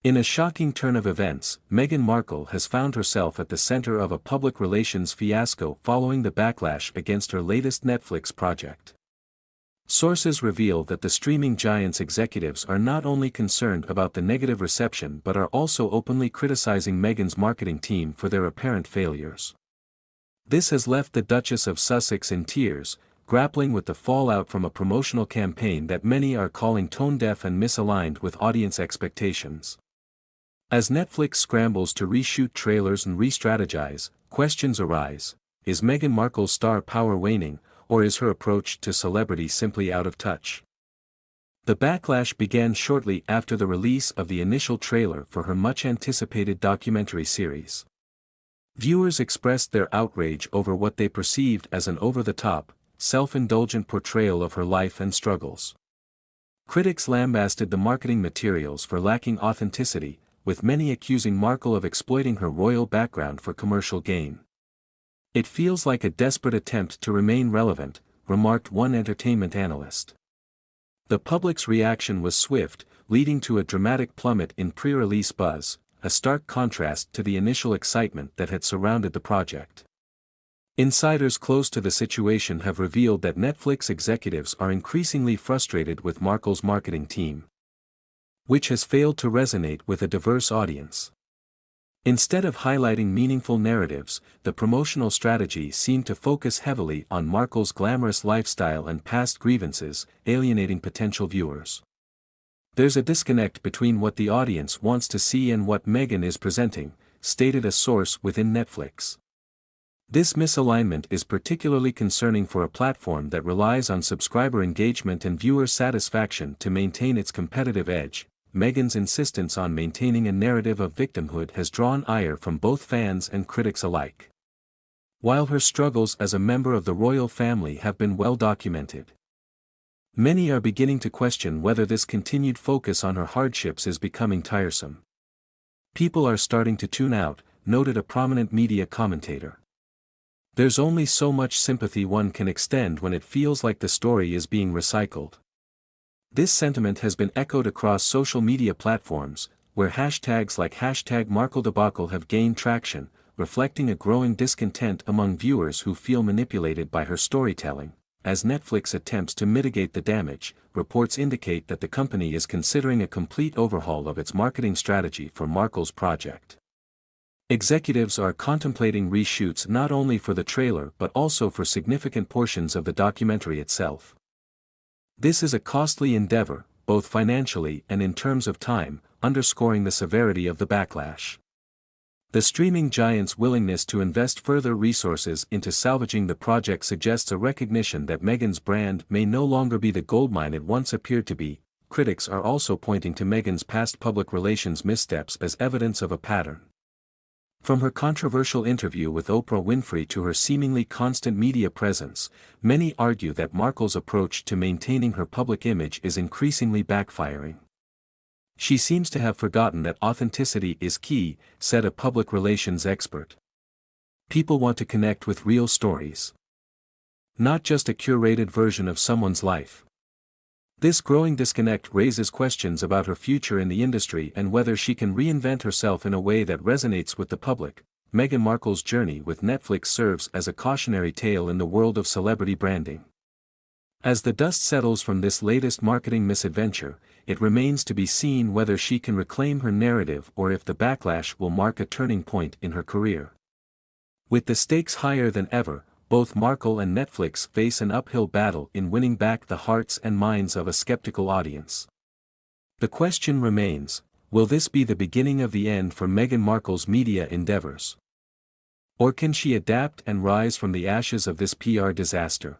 In a shocking turn of events, Meghan Markle has found herself at the center of a public relations fiasco following the backlash against her latest Netflix project. Sources reveal that the streaming giant's executives are not only concerned about the negative reception but are also openly criticizing Meghan's marketing team for their apparent failures. This has left the Duchess of Sussex in tears, grappling with the fallout from a promotional campaign that many are calling tone-deaf and misaligned with audience expectations. As Netflix scrambles to reshoot trailers and re-strategize, questions arise: is Meghan Markle's star power waning, or is her approach to celebrity simply out of touch? The backlash began shortly after the release of the initial trailer for her much-anticipated documentary series. Viewers expressed their outrage over what they perceived as an over-the-top, self-indulgent portrayal of her life and struggles. Critics lambasted the marketing materials for lacking authenticity, with many accusing Markle of exploiting her royal background for commercial gain. "It feels like a desperate attempt to remain relevant," remarked one entertainment analyst. The public's reaction was swift, leading to a dramatic plummet in pre-release buzz, a stark contrast to the initial excitement that had surrounded the project. Insiders close to the situation have revealed that Netflix executives are increasingly frustrated with Markle's marketing team, which has failed to resonate with a diverse audience. Instead of highlighting meaningful narratives, the promotional strategy seemed to focus heavily on Markle's glamorous lifestyle and past grievances, alienating potential viewers. "There's a disconnect between what the audience wants to see and what Meghan is presenting," stated a source within Netflix. This misalignment is particularly concerning for a platform that relies on subscriber engagement and viewer satisfaction to maintain its competitive edge. Meghan's insistence on maintaining a narrative of victimhood has drawn ire from both fans and critics alike. While her struggles as a member of the royal family have been well documented, many are beginning to question whether this continued focus on her hardships is becoming tiresome. "People are starting to tune out," noted a prominent media commentator. "There's only so much sympathy one can extend when it feels like the story is being recycled." This sentiment has been echoed across social media platforms, where hashtags like #MarkleDebacle have gained traction, reflecting a growing discontent among viewers who feel manipulated by her storytelling. As Netflix attempts to mitigate the damage, reports indicate that the company is considering a complete overhaul of its marketing strategy for Markle's project. Executives are contemplating reshoots not only for the trailer but also for significant portions of the documentary itself. This is a costly endeavor, both financially and in terms of time, underscoring the severity of the backlash. The streaming giant's willingness to invest further resources into salvaging the project suggests a recognition that Meghan's brand may no longer be the goldmine it once appeared to be. Critics are also pointing to Meghan's past public relations missteps as evidence of a pattern. From her controversial interview with Oprah Winfrey to her seemingly constant media presence, many argue that Markle's approach to maintaining her public image is increasingly backfiring. "She seems to have forgotten that authenticity is key," said a public relations expert. "People want to connect with real stories, not just a curated version of someone's life." This growing disconnect raises questions about her future in the industry and whether she can reinvent herself in a way that resonates with the public. Meghan Markle's journey with Netflix serves as a cautionary tale in the world of celebrity branding. As the dust settles from this latest marketing misadventure, it remains to be seen whether she can reclaim her narrative or if the backlash will mark a turning point in her career. With the stakes higher than ever, both Markle and Netflix face an uphill battle in winning back the hearts and minds of a skeptical audience. The question remains, will this be the beginning of the end for Meghan Markle's media endeavors? Or can she adapt and rise from the ashes of this PR disaster?